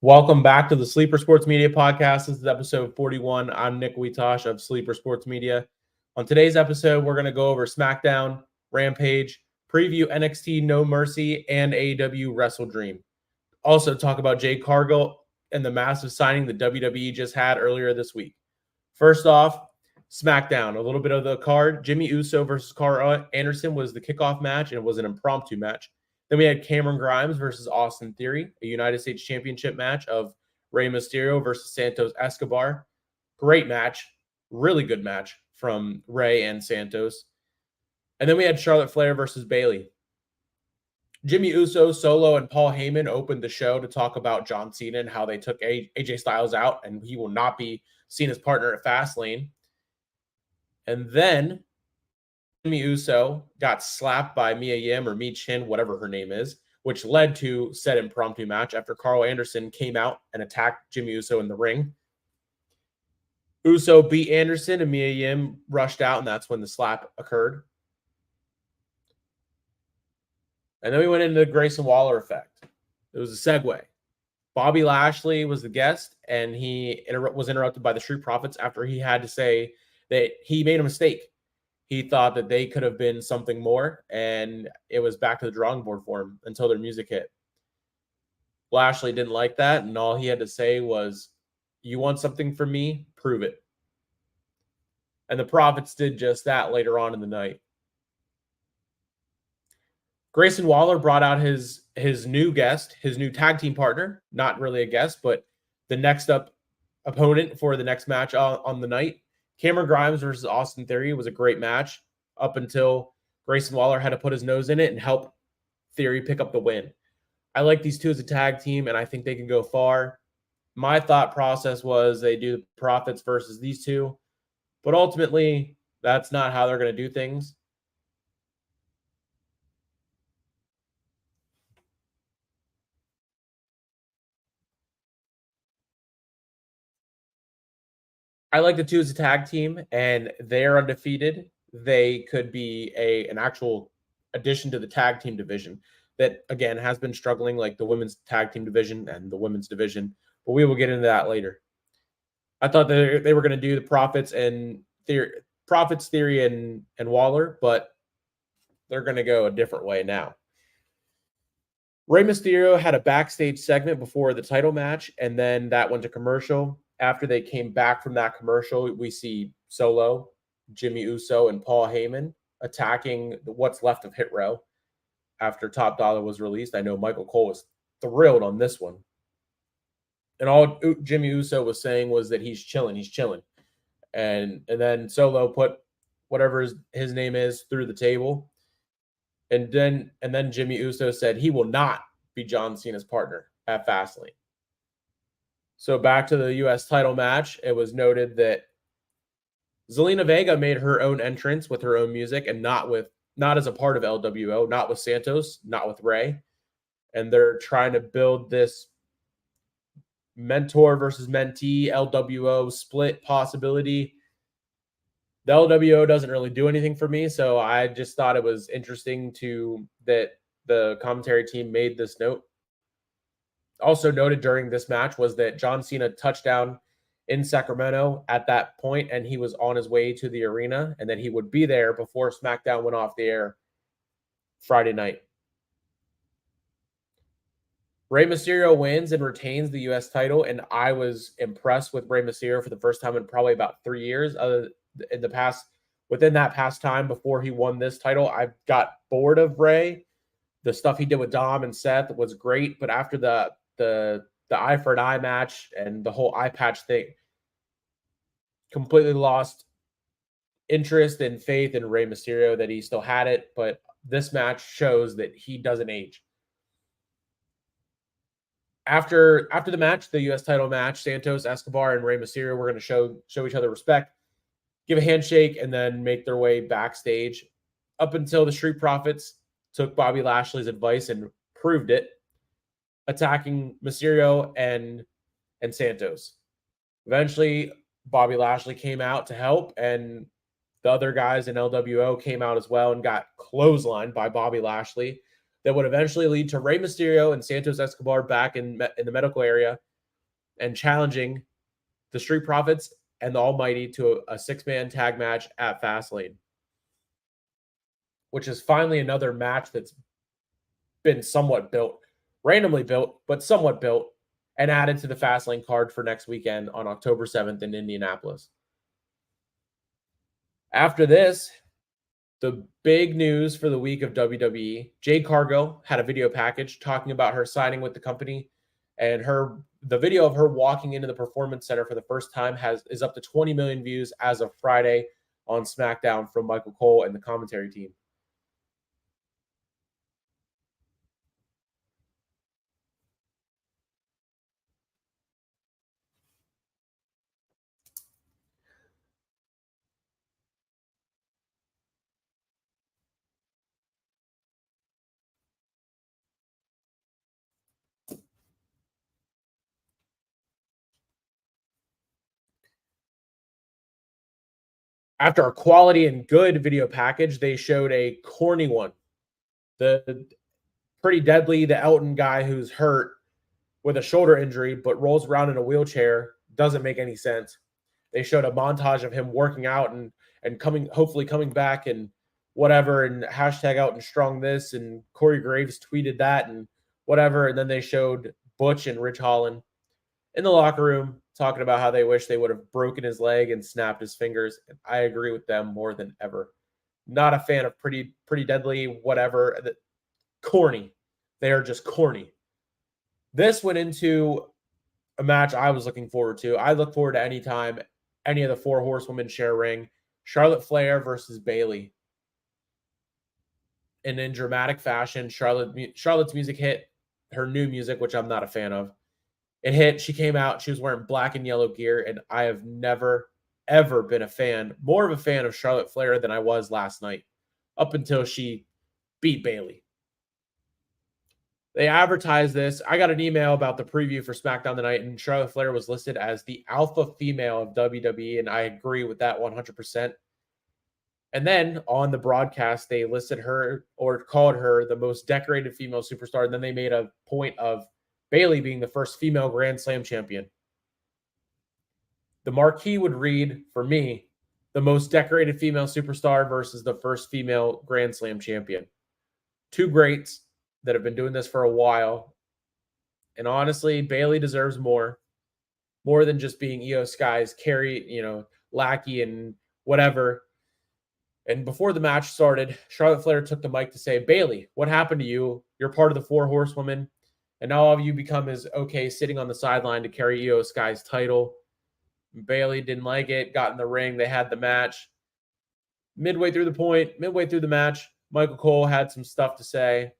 Welcome back to the Sleeper Sports Media Podcast. This is episode 41. I'm Nick Witosh of Sleeper Sports Media. On today's episode, we're going to go over Smackdown, Rampage, preview NXT No Mercy, and AEW WrestleDream. Also talk about Jade Cargill and the massive signing the WWE just had earlier this week. First off, Smackdown, a little bit of the card. Jimmy Uso versus Carl Anderson was the kickoff match, and it was an impromptu match. Then we had Cameron Grimes versus Austin Theory, a United States Championship match of Rey Mysterio versus Santos Escobar. Great match, really good match from Rey and Santos. And then we had Charlotte Flair versus Bayley. Jimmy Uso, Solo, and Paul Heyman opened the show to talk about John Cena and how they took AJ Styles out, and he will not be Cena's partner at Fastlane. And then Jimmy Uso got slapped by Mia Yim or Mi Chin, whatever her name is, which led to said impromptu match after Carl Anderson came out and attacked Jimmy Uso in the ring. Uso beat Anderson and Mia Yim rushed out, and that's when the slap occurred. And then we went into the Grayson Waller effect. It was a segue. Bobby Lashley was the guest, and he was interrupted by the Street Profits after he had to say that he made a mistake. He thought that they could have been something more, and it was back to the drawing board for him until their music hit. Lashley didn't like that, and all he had to say was, "You want something from me? Prove it." And the Profits did just that later on in the night. Grayson Waller brought out his new guest, his new tag team partner, not really a guest, but the next up opponent for the next match on the night. Cameron Grimes versus Austin Theory was a great match up until Grayson Waller had to put his nose in it and help Theory pick up the win. I like these two as a tag team, and I think they can go far. My thought process was they do the Profits versus these two, but ultimately, that's not how they're going to do things. I like the two as a tag team, and they're undefeated. They could be an actual addition to the tag team division that, again, has been struggling, like the women's tag team division and the women's division. But we will get into that later. I thought they were going to do the Profits Theory and Waller, but they're going to go a different way now. Rey Mysterio had a backstage segment before the title match, and then that went to commercial. After they came back from that commercial, we see Solo, Jimmy Uso, and Paul Heyman attacking what's left of Hit Row after Top Dollar was released. I know Michael Cole was thrilled on this one. And all Jimmy Uso was saying was that he's chilling. And then Solo put whatever his name is through the table. And then Jimmy Uso said he will not be John Cena's partner at Fastlane. So back to the U.S. title match, it was noted that Zelina Vega made her own entrance with her own music and not as a part of LWO, not with Santos, not with Rey. And they're trying to build this mentor versus mentee LWO split possibility. The LWO doesn't really do anything for me, so I just thought it was interesting that the commentary team made this note. Also noted during this match was that John Cena touched down in Sacramento at that point, and he was on his way to the arena, and that he would be there before Smackdown went off the air Friday night. Rey Mysterio wins and retains the U.S. title, and I was impressed with Rey Mysterio for the first time in probably about 3 years. Within that past time before he won this title, I got bored of Rey. The stuff he did with Dom and Seth was great, but after the eye for an eye match and the whole eye patch thing, completely lost interest and faith in Rey Mysterio that he still had it. But this match shows that he doesn't age. After the match, the U.S. title match, Santos Escobar and Rey Mysterio were going to show each other respect, give a handshake, and then make their way backstage up until the Street Profits took Bobby Lashley's advice and proved it, attacking Mysterio and Santos. Eventually, Bobby Lashley came out to help, and the other guys in LWO came out as well and got clotheslined by Bobby Lashley. That would eventually lead to Rey Mysterio and Santos Escobar back in the medical area and challenging the Street Profits and the Almighty to a six-man tag match at Fastlane, which is finally another match that's been somewhat built, randomly built, but somewhat built, and added to the Fastlane card for next weekend on October 7th in Indianapolis. After this, the big news for the week of WWE, Jade Cargill had a video package talking about her signing with the company, and the video of her walking into the Performance Center for the first time is up to 20 million views as of Friday on SmackDown from Michael Cole and the commentary team. After a quality and good video package, they showed a corny one. The Pretty Deadly, the Elton guy who's hurt with a shoulder injury but rolls around in a wheelchair, doesn't make any sense. They showed a montage of him working out and hopefully coming back and whatever, and hashtag Elton Strong this, and Corey Graves tweeted that and whatever. And then they showed Butch and Rich Holland in the locker room talking about how they wish they would have broken his leg and snapped his fingers. And I agree with them more than ever. Not a fan of Pretty Deadly, whatever. Corny. They are just corny. This went into a match I was looking forward to. I look forward to any time any of the four horsewomen share ring. Charlotte Flair versus Bayley. And in dramatic fashion, Charlotte's music hit, her new music, which I'm not a fan of. It hit. She came out. She was wearing black and yellow gear, and I have never, ever been more of a fan of Charlotte Flair than I was last night, up until she beat Bayley. They advertised this. I got an email about the preview for SmackDown tonight, and Charlotte Flair was listed as the alpha female of WWE, and I agree with that 100%. And then on the broadcast, they listed her or called her the most decorated female superstar, and then they made a point of Bayley being the first female Grand Slam champion. The marquee would read, for me, the most decorated female superstar versus the first female Grand Slam champion. Two greats that have been doing this for a while. And honestly, Bayley deserves more than just being Io Sky's lackey and whatever. And before the match started, Charlotte Flair took the mic to say, Bayley, what happened to you? You're part of the four horsewomen, and now all of you become as okay sitting on the sideline to carry Io Sky's title. Bayley didn't like it, got in the ring. They had the match. Midway through the match, Michael Cole had some stuff to say.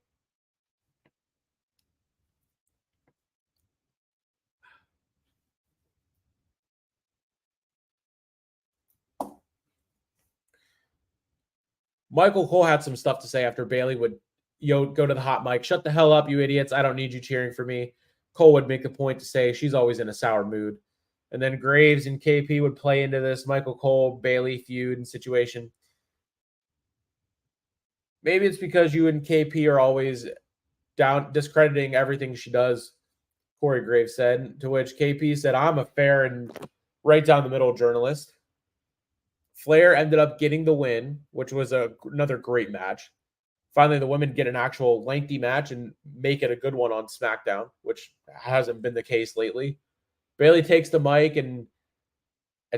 Michael Cole had some stuff to say after Bayley would go to the hot mic. Shut the hell up, you idiots. I don't need you cheering for me. Cole would make a point to say she's always in a sour mood. And then Graves and KP would play into this Michael Cole-Bayley feud and situation. Maybe it's because you and KP are always discrediting everything she does, Corey Graves said, to which KP said, I'm a fair and right down the middle journalist. Flair ended up getting the win, which was another great match. Finally, the women get an actual lengthy match and make it a good one on SmackDown, which hasn't been the case lately. Bayley takes the mic and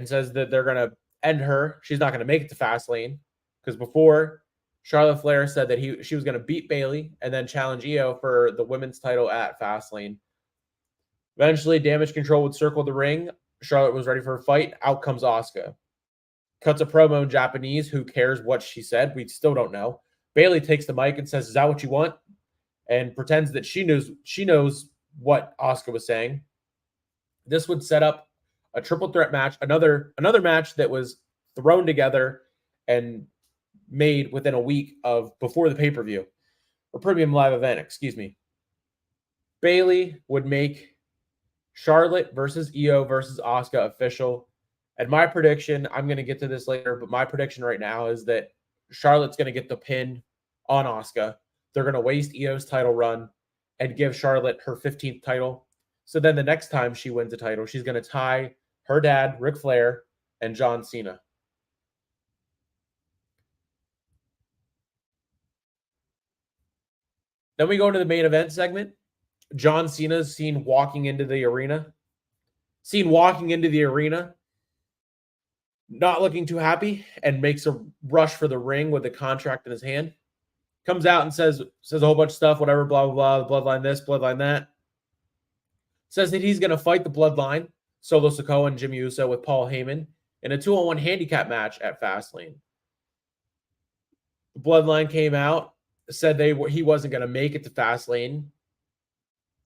says that they're going to end her. She's not going to make it to Fastlane, because before, Charlotte Flair said that she was going to beat Bayley and then challenge Io for the women's title at Fastlane. Eventually, Damage Control would circle the ring. Charlotte was ready for a fight. Out comes Asuka. Cuts a promo in Japanese. Who cares what she said? We still don't know. Bayley takes the mic and says, is that what you want? And pretends that she knows what Asuka was saying. This would set up a triple threat match, another match that was thrown together and made within a week of before the pay-per-view, or premium live event, excuse me. Bayley would make Charlotte versus Io versus Asuka official. And my prediction, I'm going to get to this later, but my prediction right now is that Charlotte's going to get the pin on Asuka. They're going to waste Io's title run and give Charlotte her 15th title. So then the next time she wins a title, she's going to tie her dad, Ric Flair, and John Cena. Then we go into the main event segment. John Cena's seen walking into the arena. Not looking too happy, and makes a rush for the ring with a contract in his hand. Comes out and says a whole bunch of stuff, whatever, blah, blah, blah, bloodline this, bloodline that. Says that he's going to fight the bloodline, Solo Sikoa and Jimmy Uso, with Paul Heyman in a 2-on-1 handicap match at Fastlane. The bloodline came out, said he wasn't going to make it to Fastlane,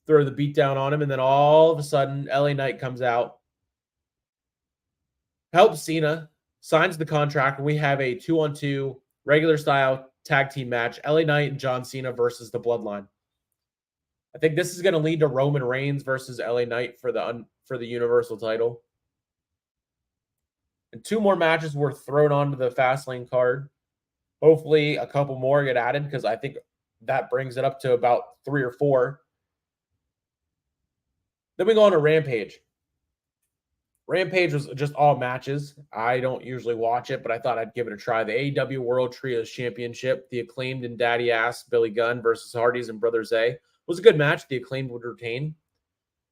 throw the beat down on him, and then all of a sudden, LA Knight comes out, helps Cena, signs the contract, and we have a 2-on-2 regular style tag team match, LA Knight and John Cena versus the Bloodline. I think this is going to lead to Roman Reigns versus LA Knight for the Universal title. And 2 more matches were thrown onto the Fastlane card. Hopefully a couple more get added, because I think that brings it up to about 3 or 4. Then we go on to Rampage. Rampage was just all matches. I don't usually watch it, but I thought I'd give it a try. The AEW World Trios Championship, the Acclaimed and Daddy Ass Billy Gunn versus Hardys and Brother Zay, was a good match. The Acclaimed would retain.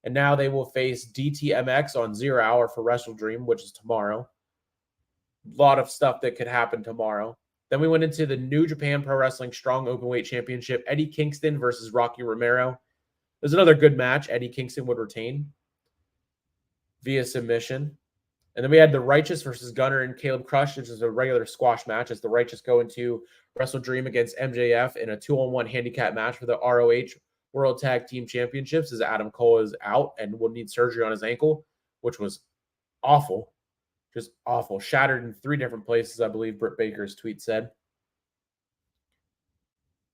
And now they will face DTMX on 0 Hour for WrestleDream, which is tomorrow. A lot of stuff that could happen tomorrow. Then we went into the New Japan Pro Wrestling Strong Openweight Championship, Eddie Kingston versus Rocky Romero. There's another good match. Eddie Kingston would retain via submission. And then we had the Righteous versus Gunner and Caleb Crush, which is a regular squash match, as the Righteous go into WrestleDream against MJF in a 2-on-1 handicap match for the ROH World Tag Team Championships, as Adam Cole is out and will need surgery on his ankle, which was awful. Just awful. Shattered in 3 different places, I believe Britt Baker's tweet said.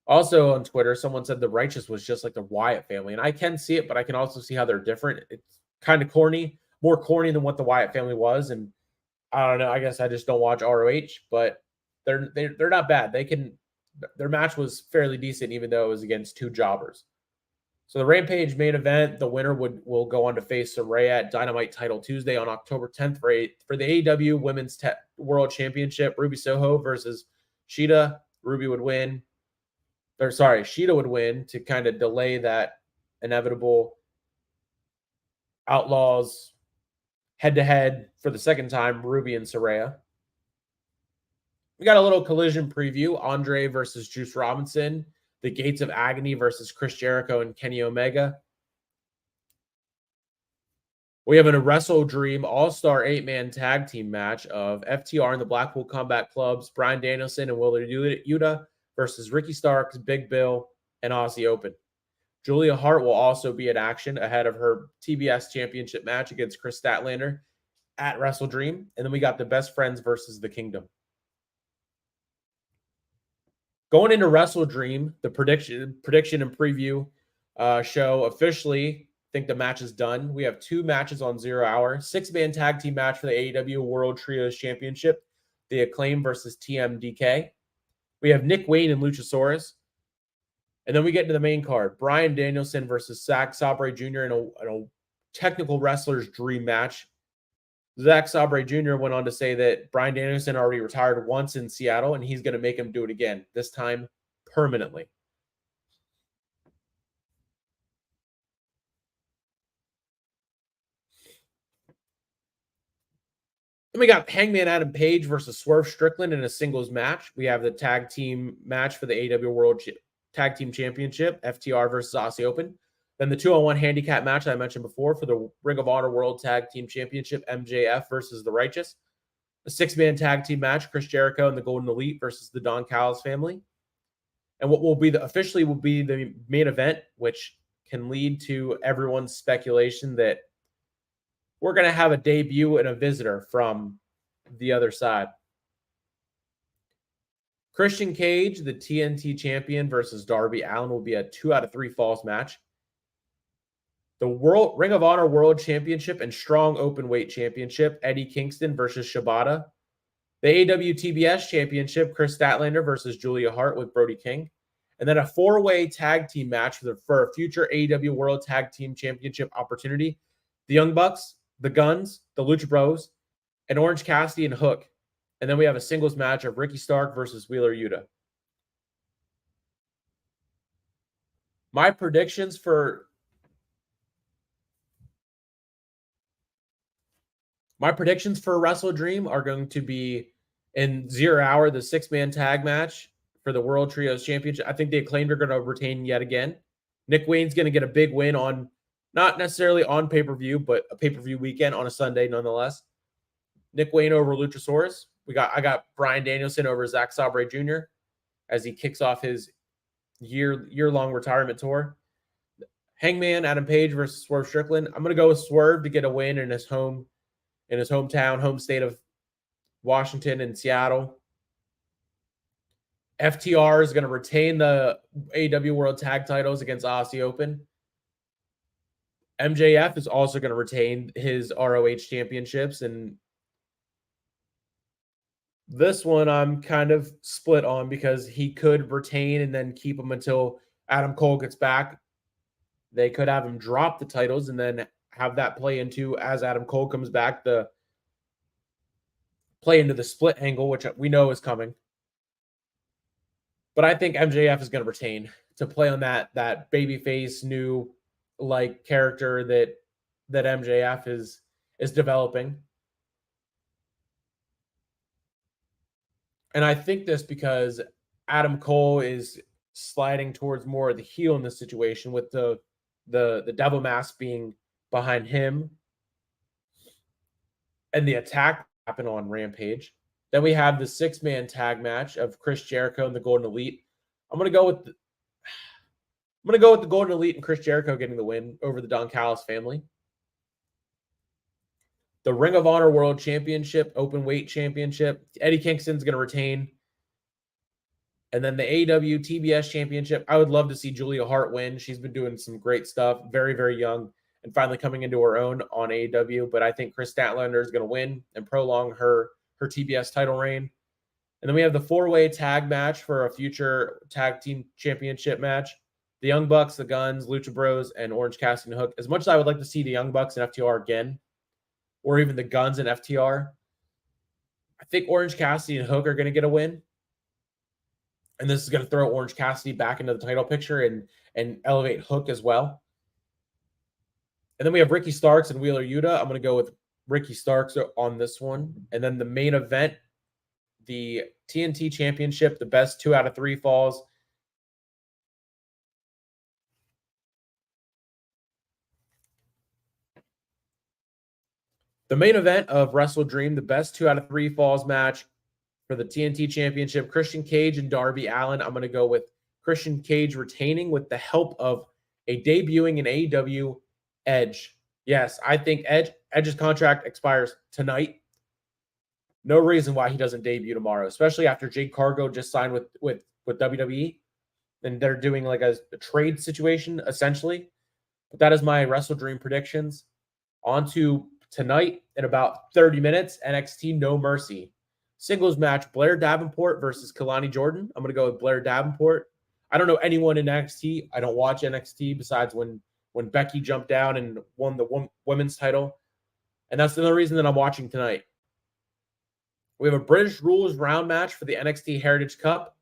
Also on Twitter, someone said the Righteous was just like the Wyatt family. And I can see it, but I can also see how they're different. It's kind of corny, more corny than what the Wyatt family was. And I don't know. I guess I just don't watch ROH, but they're not bad. Their match was fairly decent, even though it was against 2 jobbers. So the Rampage main event, the winner will go on to face Saraya at Dynamite Title Tuesday on October 10th for the AEW Women's World Championship. Ruby Soho versus Shida. Shida would win to kind of delay that inevitable Outlaws head-to-head for the second time, Ruby and Saraya. We got a little collision preview. Andre versus Juice Robinson. The Gates of Agony versus Chris Jericho and Kenny Omega. We have a WrestleDream All-Star 8-man tag team match of FTR and the Blackpool Combat Club's Bryan Danielson and Wheeler Yuta versus Ricky Starks, Big Bill, and Aussie Open. Julia Hart will also be in action ahead of her TBS Championship match against Chris Statlander at WrestleDream. And then we got the Best Friends versus the Kingdom. Going into WrestleDream, the prediction and preview show officially, I think the match is done. We have 2 matches on 0 Hour. 6-man tag team match for the AEW World Trios Championship. The Acclaim versus TMDK. We have Nick Wayne and Luchasaurus. And then we get into the main card. Bryan Danielson versus Zack Sabre Jr. in a technical wrestler's dream match. Zack Sabre Jr. went on to say that Bryan Danielson already retired once in Seattle, and he's going to make him do it again, this time permanently. Then we got Hangman Adam Page versus Swerve Strickland in a singles match. We have the tag team match for the AEW World Tag Team Championship, FTR versus Aussie Open. Then the 2-on-1 handicap match I mentioned before for the Ring of Honor World Tag Team Championship, MJF versus the Righteous. A 6-man tag team match, Chris Jericho and the Golden Elite versus the Don Callis family. And what will be officially the main event, which can lead to everyone's speculation that we're going to have a debut and a visitor from the other side. Christian Cage, the TNT champion, versus Darby Allin will be a 2 out of 3 falls match. The Ring of Honor World Championship and Strong Openweight Championship, Eddie Kingston versus Shibata. The AEW TBS Championship, Chris Statlander versus Julia Hart with Brody King. And then a 4-way tag team match for a future AEW World Tag Team Championship opportunity. The Young Bucks, the Guns, the Lucha Bros, and Orange Cassidy and Hook. And then we have a singles match of Ricky Stark versus Wheeler Yuta. My predictions for WrestleDream are going to be in 0 Hour, the 6-man tag match for the World Trios Championship. I think the Acclaimed are going to retain yet again. Nick Wayne's going to get a big win on, not necessarily on pay-per-view, but a pay-per-view weekend on a Sunday nonetheless. Nick Wayne over Luchasaurus. I got Bryan Danielson over Zack Sabre Jr. as he kicks off his year-long retirement tour. Hangman Adam Page versus Swerve Strickland. I'm going to go with Swerve to get a win in his hometown, home state of Washington and Seattle. FTR is going to retain the AEW World Tag Titles against Aussie Open. MJF is also going to retain his ROH championships, and this one I'm kind of split on because he could retain and then keep them until Adam Cole gets back. They could have him drop the titles and then have that play into, as Adam Cole comes back, the play into the split angle, which we know is coming. But I think MJF is going to retain to play on that babyface new like character that MJF is developing. And I think this because Adam Cole is sliding towards more of the heel in this situation, with the devil mask being behind him and the attack happen on Rampage. Then we have the 6-man tag match of Chris Jericho and the Golden Elite. I'm gonna go with the Golden Elite and Chris Jericho getting the win over the Don Callis family. The Ring of Honor World Championship, Open Weight Championship, Eddie Kingston's going to retain. And then the AEW TBS Championship, I would love to see Julia Hart win. She's been doing some great stuff, very, very young, and finally coming into her own on AEW. But I think Chris Statlander is going to win and prolong her TBS title reign. And then we have the 4-way tag match for a future tag team championship match. The Young Bucks, the Guns, Lucha Bros, and Orange Cassidy and Hook. As much as I would like to see the Young Bucks and FTR again, or even the Guns and FTR, I think Orange Cassidy and Hook are going to get a win. And this is going to throw Orange Cassidy back into the title picture and elevate Hook as well. And then we have Ricky Starks and Wheeler Yuta. I'm going to go with Ricky Starks on this one. And then the main event, the TNT Championship, the best 2 out of 3 falls. The main event of WrestleDream, the best 2 out of 3 falls match for the TNT Championship, Christian Cage and Darby Allin. I'm going to go with Christian Cage retaining with the help of a debuting in AEW Edge. Yes, I think Edge's contract expires tonight. No reason why he doesn't debut tomorrow, especially after Jake Cargo just signed with WWE, and they're doing like a trade situation essentially. But that is my WrestleDream predictions. On to tonight in about 30 minutes, NXT No Mercy. Singles match, Blair Davenport versus Kalani Jordan. I'm going to go with Blair Davenport. I don't know anyone in NXT. I don't watch NXT besides when Becky jumped down and won the women's title. And that's the only reason that I'm watching tonight. We have a British Rules round match for the NXT Heritage Cup.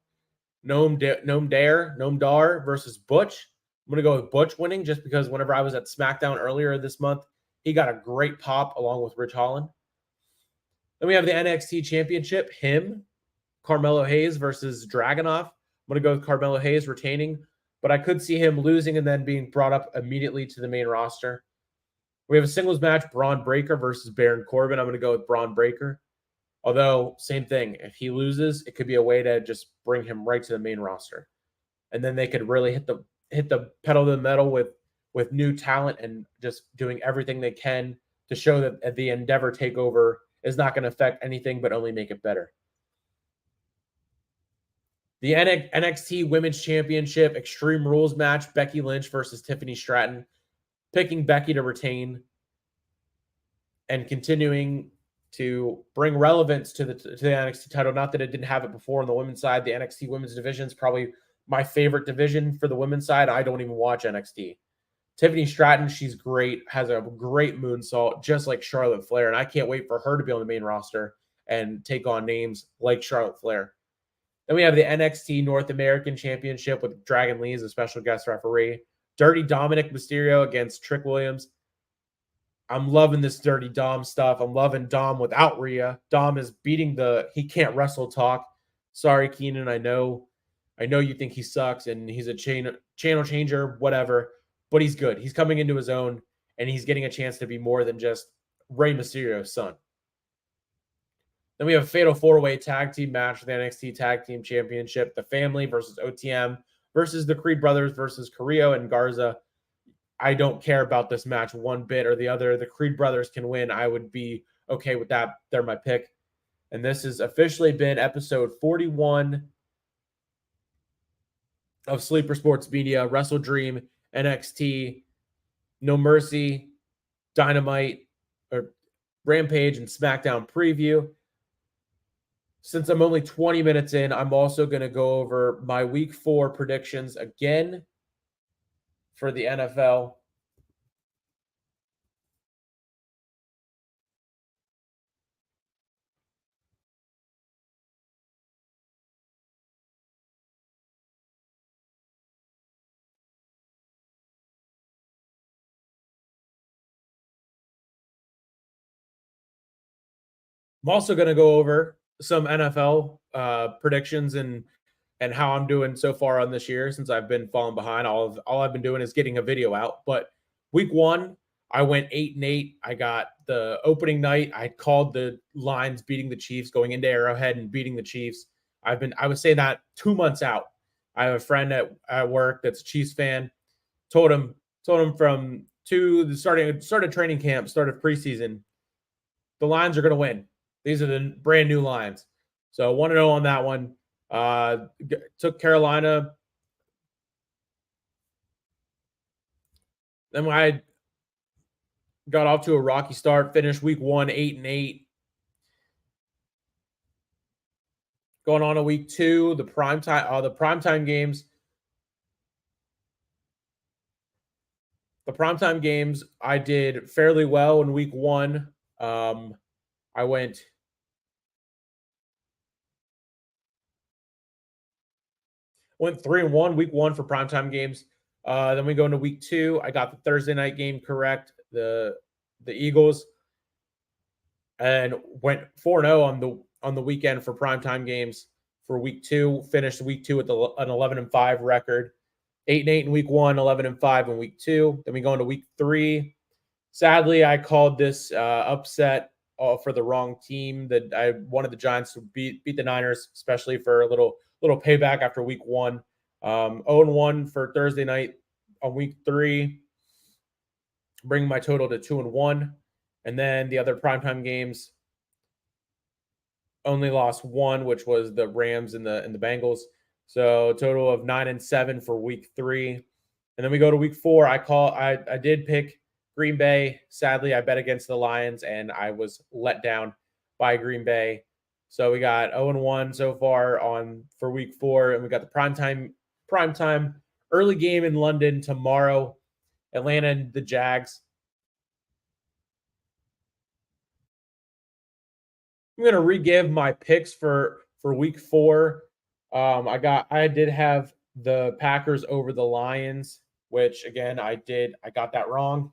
Noam Dar versus Butch. I'm going to go with Butch winning just because whenever I was at Smackdown earlier this month, he got a great pop along with Rich Holland. Then we have the NXT Championship, Carmelo Hayes versus Dragunov. I'm going to go with Carmelo Hayes retaining, but I could see him losing and then being brought up immediately to the main roster. We have a singles match, Braun Breaker versus Baron Corbin. I'm going to go with Braun Breaker. Although, same thing. If he loses, it could be a way to just bring him right to the main roster. And then they could really hit the pedal to the metal with new talent and just doing everything they can to show that the Endeavor takeover is not going to affect anything but only make it better. The NXT Women's Championship Extreme Rules match, Becky Lynch versus Tiffany Stratton. Picking Becky to retain and continuing to bring relevance to the NXT title. Not that it didn't have it before on the women's side. The NXT Women's Division is probably my favorite division for the women's side. I don't even watch NXT. Tiffany Stratton, she's great, has a great moonsault, just like Charlotte Flair, and I can't wait for her to be on the main roster and take on names like Charlotte Flair. Then we have the NXT North American Championship with Dragon Lee as a special guest referee. Dirty Dominic Mysterio against Trick Williams. I'm loving this Dirty Dom stuff. I'm loving Dom without Rhea. Dom is beating the he can't wrestle talk. Sorry, Keenan. I know you think he sucks and he's a channel changer, whatever, but he's good. He's coming into his own and he's getting a chance to be more than just Rey Mysterio's son. Then we have a fatal four-way tag team match for the NXT Tag Team Championship. The Family versus OTM versus the Creed Brothers versus Carrillo and Garza. I don't care about this match one bit or the other. The Creed Brothers can win. I would be okay with that. They're my pick. And this has officially been episode 41 of Sleeper Sports Media, WrestleDream, NXT, No Mercy, Dynamite, or Rampage, and Smackdown preview. Since I'm only 20 minutes in, I'm also going to go over my week 4 predictions again for the NFL. I'm also going to go over some NFL predictions and how I'm doing so far on this year since I've been falling behind. All I've been doing is getting a video out. But week 1, I went 8-8. I got the opening night. I called the Lions beating the Chiefs, going into Arrowhead and beating the Chiefs. I was saying that 2 months out. I have a friend at work that's a Chiefs fan. Told him from the started training camp, started preseason, the Lions are going to win. These are the brand new Lions. So 1-0 on that one. Took Carolina. Then I got off to a rocky start. Finished week 1 8-8. Going on to week 2, the primetime games. The primetime games, I did fairly well in week 1. I went 3-1 week 1 for primetime games. Then we go into week 2. I got the Thursday night game correct, the Eagles, and went 4-0 on the weekend for primetime games for week 2. Finished week 2 with an 11-5 record, 8-8 in week 1, 11-5 in week 2. Then we go into week 3. Sadly, I called this upset for the wrong team. That I wanted the Giants to beat the Niners, especially for a little payback after week 1. 0-1 for Thursday night on week 3, bringing my total to 2-1. And then the other primetime games, only lost 1, which was the Rams and the Bengals. So a total of 9-7 for week 3. And then we go to week 4. I did pick Green Bay. Sadly, I bet against the Lions, and I was let down by Green Bay. So we got 0-1 so far for week 4, and we got the primetime early game in London tomorrow. Atlanta and the Jags. I'm gonna re-give my picks for week 4. I did have the Packers over the Lions, which again I got that wrong.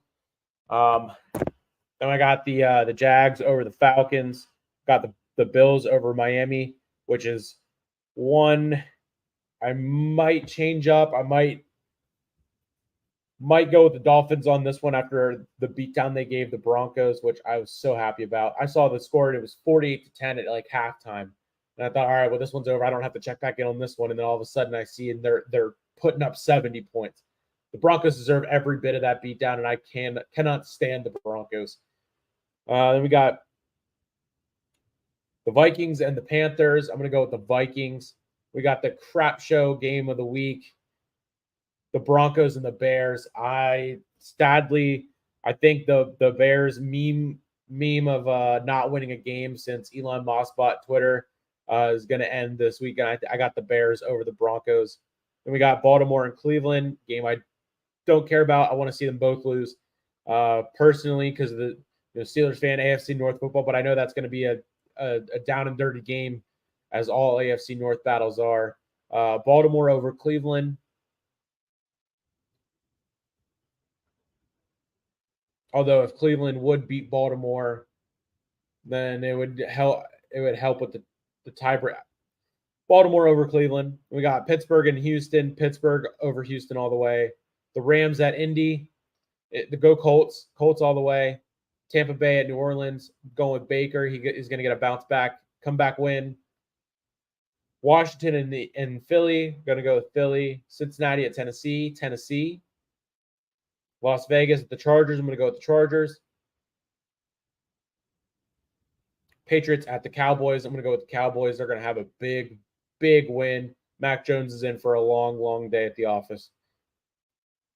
Then I got the Jags over the Falcons. Got the Bills over Miami, which is one I might change up. I might go with the Dolphins on this one after the beatdown they gave the Broncos, which I was so happy about. I saw the score and it was 48-10 at like halftime. And I thought, all right, well, this one's over. I don't have to check back in on this one. And then all of a sudden I see and they're putting up 70 points. The Broncos deserve every bit of that beatdown, and I cannot stand the Broncos. Then we got the Vikings and the Panthers. I'm going to go with the Vikings. We got the crap show game of the week, the Broncos and the Bears. Sadly, I think the Bears meme of not winning a game since Elon Musk bought Twitter is going to end this weekend. I got the Bears over the Broncos. Then we got Baltimore and Cleveland, game I don't care about. I want to see them both lose personally because of the Steelers fan, AFC North football, but I know that's going to be a down and dirty game as all AFC North battles are. Baltimore over Cleveland. Although if Cleveland would beat Baltimore, then it would help. It would help with the tiebreak. Baltimore over Cleveland. We got Pittsburgh and Houston. Pittsburgh over Houston all the way. The Rams at Indy. The go Colts. Colts all the way. Tampa Bay at New Orleans. Going with Baker. He's going to get a bounce back, comeback win. Washington and Philly. Going to go with Philly. Cincinnati at Tennessee. Tennessee. Las Vegas at the Chargers. I'm going to go with the Chargers. Patriots at the Cowboys. I'm going to go with the Cowboys. They're going to have a big, big win. Mac Jones is in for a long, long day at the office.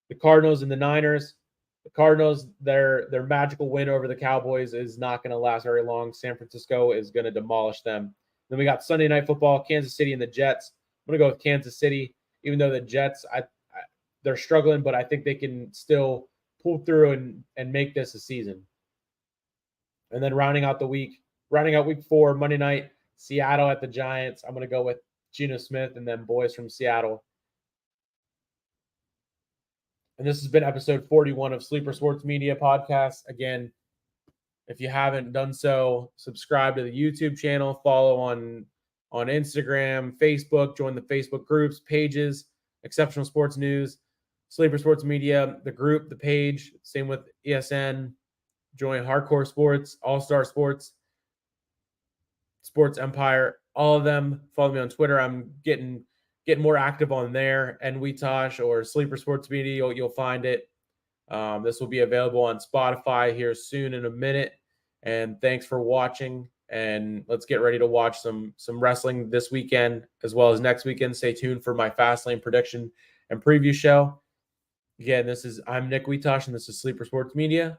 The Cardinals and the Niners. The Cardinals, their magical win over the Cowboys is not going to last very long. San Francisco is going to demolish them. Then we got Sunday Night Football, Kansas City and the Jets. I'm going to go with Kansas City, even though the Jets, they're struggling, but I think they can still pull through and make this a season. And then rounding out week 4, Monday night, Seattle at the Giants. I'm going to go with Geno Smith and then boys from Seattle. And this has been episode 41 of Sleeper Sports Media Podcast. Again, if you haven't done so, subscribe to the YouTube channel, follow on Instagram, Facebook, join the Facebook groups, pages, Exceptional Sports News, Sleeper Sports Media, the group, the page, same with ESN, join Hardcore Sports, All-Star Sports, Sports Empire, all of them. Follow me on Twitter. I'm getting more active on there, and Wetosh or Sleeper Sports Media, you'll find it. This will be available on Spotify here soon in a minute. And thanks for watching. And let's get ready to watch some wrestling this weekend as well as next weekend. Stay tuned for my Fastlane prediction and preview show. Again, I'm Nick Wetosh, and this is Sleeper Sports Media.